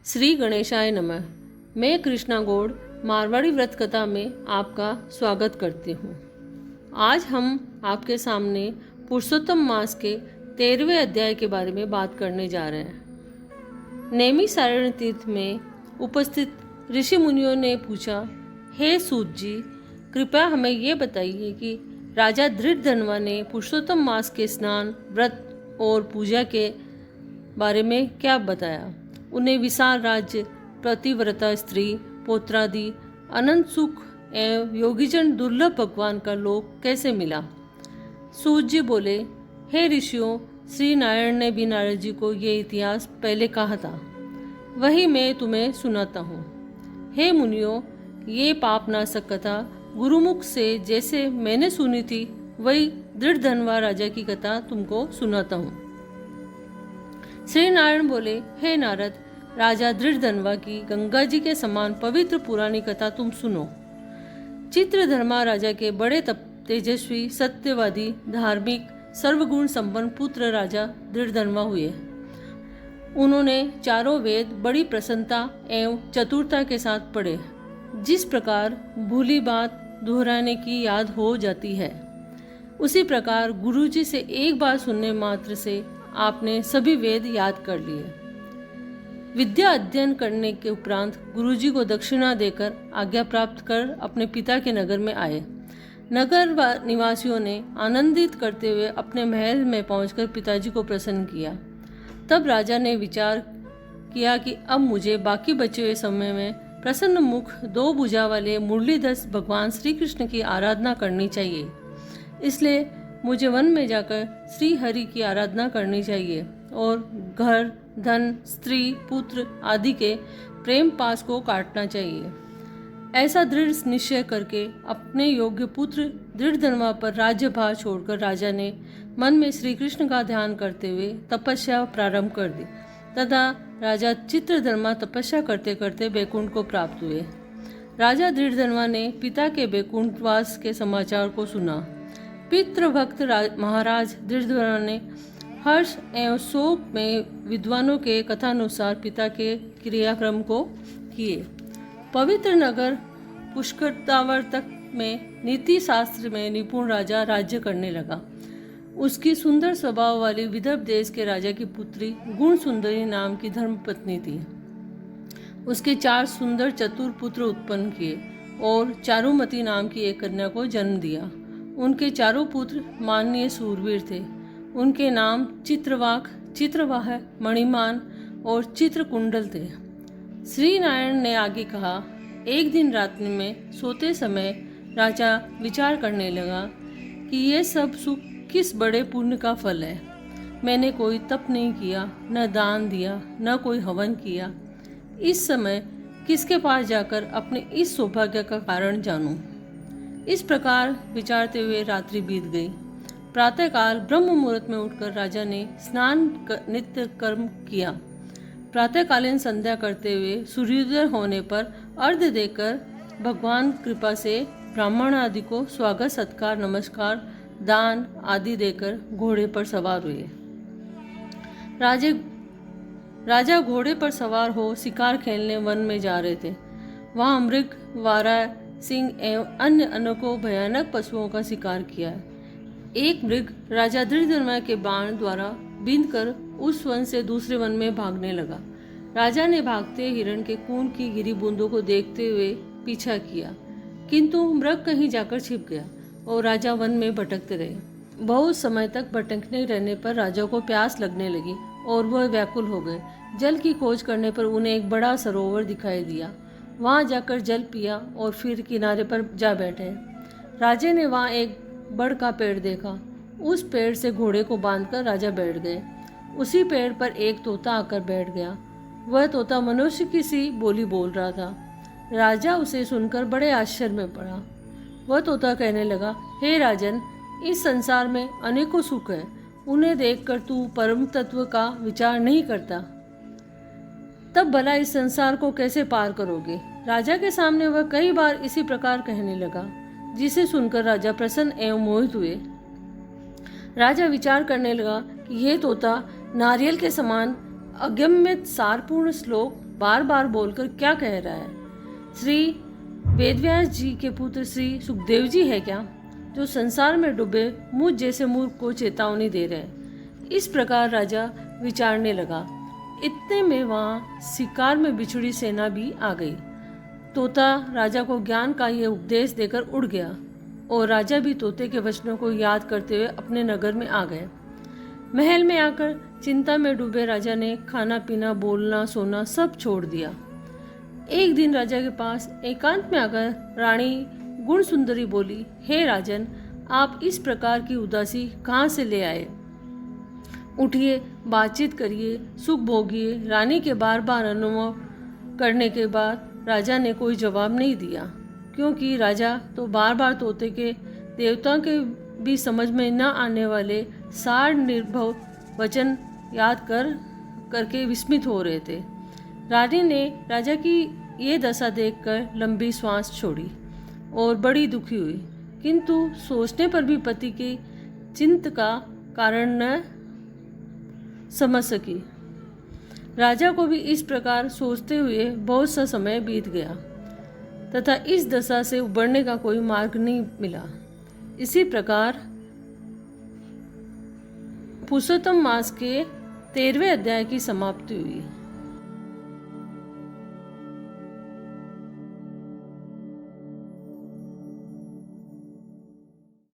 श्री गणेशाय नमः। मैं कृष्णा गौड़ मारवाड़ी व्रत कथा में आपका स्वागत करती हूँ। आज हम आपके सामने पुरुषोत्तम मास के 13वें अध्याय के बारे में बात करने जा रहे हैं। नैमिषारण्य तीर्थ में उपस्थित ऋषि मुनियों ने पूछा, हे सूत जी, कृपया हमें ये बताइए कि राजा धृतधन्वा ने पुरुषोत्तम मास के स्नान, व्रत और पूजा के बारे में क्या बताया। उन्हें विशाल राज्य, पतिव्रता स्त्री, पौत्रादि, अनंत सुख एवं योगीजन दुर्लभ भगवान का लोक कैसे मिला। सूत जी बोले, हे ऋषियों, श्री नारायण ने भी नारद जी को ये इतिहास पहले कहा था, वही मैं तुम्हें सुनाता हूँ। हे मुनियों, ये पापनाशक कथा गुरुमुख से जैसे मैंने सुनी थी, वही धृतधन्वा राजा की कथा तुमको सुनाता हूँ। श्री नारायण बोले, हे नारद, राजा धृतधन्वा की गंगा जी के समान पवित्र पुरानी कथा तुम सुनो। चित्रधर्मा राजा के बड़े तेजस्वी, सत्यवादी, धार्मिक, सर्वगुण संपन्न पुत्र राजा धृतधन्वा हुए। उन्होंने चारों वेद बड़ी प्रसन्नता एवं चतुरता के साथ पढ़े। जिस प्रकार भूली बात दोहराने की याद हो जाती है, उसी प्रकार गुरुजी से एक बार सुनने मात्र से आपने सभी वेद याद कर लिए। विद्या अध्ययन करने के उपरांत गुरुजी को दक्षिणा देकर आज्ञा प्राप्त कर अपने पिता के नगर में आए। नगर निवासियों ने आनंदित करते हुए अपने महल में पहुंचकर पिताजी को प्रसन्न किया। तब राजा ने विचार किया कि अब मुझे बाकी बचे हुए समय में प्रसन्न मुख, दो भुजा वाले मुरलीधर भगवान श्री कृष्ण की आराधना करनी चाहिए। इसलिए मुझे वन में जाकर श्री हरि की आराधना करनी चाहिए और घर, धन, स्त्री, पुत्र आदि के प्रेम पास को काटना चाहिए। ऐसा दृढ़ निश्चय करके अपने योग्य पुत्र धृतधन्वा पर राज्यभार छोड़कर राजा ने मन में श्री कृष्ण का ध्यान करते हुए तपस्या प्रारंभ कर दी तथा राजा चित्रधर्मा तपस्या करते करते बैकुंठ को प्राप्त हुए। राजा धृतधन्वा ने पिता के बैकुंठवास के समाचार को सुना। पितृभक्त महाराज धृतधन्वा ने हर्ष एवं शोक में विद्वानों के कथानुसार पिता के क्रियाक्रम को किए। पवित्र नगर पुष्करतावर्तक में नीति शास्त्र में निपुण राजा राज्य करने लगा। उसकी सुंदर स्वभाव वाली विदर्भ देश के राजा की पुत्री गुण सुंदरी नाम की धर्मपत्नी थी। उसके 4 सुंदर चतुर पुत्र उत्पन्न किए और चारुमती नाम की एक कन्या को जन्म दिया। उनके चारों पुत्र माननीय सूरवीर थे। उनके नाम चित्रवाक, चित्रवाह, मणिमान और चित्रकुंडल थे। श्री नारायण ने आगे कहा, एक दिन रात्रि में सोते समय राजा विचार करने लगा कि ये सब सुख किस बड़े पुण्य का फल है। मैंने कोई तप नहीं किया, न दान दिया, न कोई हवन किया। इस समय किसके पास जाकर अपने इस सौभाग्य का कारण जानूं। इस प्रकार विचारते हुए रात्रि बीत गई। प्रातःकाल ब्रह्म मुहूर्त में उठकर राजा ने स्नान नित्य कर्म किया। प्रातःकालीन संध्या करते हुए सूर्योदय होने पर अर्घ्य देकर भगवान कृपा से ब्राह्मण आदि को स्वागत, सत्कार, नमस्कार, दान आदि देकर घोड़े पर सवार हुए। राजा घोड़े पर सवार हो शिकार खेलने वन में जा रहे थे। वहाँ मृग, वारा, सिंह एवं अन्य अनेकों भयानक पशुओं का शिकार किया। एक मृग राजा धृतधन्वा के बाण द्वारा बींध कर उस वन से दूसरे वन में भागने लगा। राजा ने भागते हिरण के खून की गिरी बूंदों को देखते हुए पीछा किया, किंतु मृग कहीं जाकर छिप गया और राजा वन में भटकते रहे। बहुत समय तक भटकने रहने पर राजा को प्यास लगने लगी और वह व्याकुल हो गए। जल की खोज करने पर उन्हें एक बड़ा सरोवर दिखाई दिया। वहां जाकर जल पिया और फिर किनारे पर जा बैठे। राजा ने वहां एक बड़ का पेड़ देखा। उस पेड़ से घोड़े को बांधकर राजा बैठ गए। उसी पेड़ पर एक तोता आकर बैठ गया। वह तोता मनुष्य की सी बोली बोल रहा था। राजा उसे सुनकर बड़े आश्चर्य में पड़ा। वह तोता कहने लगा, हे राजन, इस संसार में अनेकों सुख है, उन्हें देखकर तू परम तत्व का विचार नहीं करता, तब भला इस संसार को कैसे पार करोगे। राजा के सामने वह कई बार इसी प्रकार कहने लगा, जिसे सुनकर राजा प्रसन्न एवं मोहित हुए। राजा विचार करने लगा कि यह तोता नारियल के समान अगम्य सारपूर्ण श्लोक बार बार बोलकर क्या कह रहा है? श्री वेदव्यास जी के पुत्र श्री सुखदेव जी है क्या, जो संसार में डूबे मुझ जैसे मूर्ख को चेतावनी दे रहे? इस प्रकार राजा विचारने लगा। इतने में वहाँ शिकार में बिछुड़ी सेना भी आ गई। तोता राजा को ज्ञान का ये उपदेश देकर उड़ गया और राजा भी तोते के वचनों को याद करते हुए अपने नगर में आ गए। महल में आकर चिंता में डूबे राजा ने खाना पीना, बोलना सोना सब छोड़ दिया। एक दिन राजा के पास एकांत में आकर रानी गुण सुंदरी बोली, हे राजन, आप इस प्रकार की उदासी कहाँ से ले आए? उठिए, बातचीत करिए, सुख भोगिए। रानी के बार बार अनुभव करने के बाद राजा ने कोई जवाब नहीं दिया, क्योंकि राजा तो बार बार तोते के देवताओं के भी समझ में न आने वाले सार निर्भव वचन याद करके विस्मित हो रहे थे। रानी ने राजा की ये दशा देखकर लंबी सांस छोड़ी और बड़ी दुखी हुई, किंतु सोचने पर भी पति के चिंता का कारण न समझ सकी। राजा को भी इस प्रकार सोचते हुए बहुत सा समय बीत गया तथा इस दशा से उबरने का कोई मार्ग नहीं मिला। इसी प्रकार पुरुषोत्तम मास के 13वें अध्याय की समाप्ति हुई।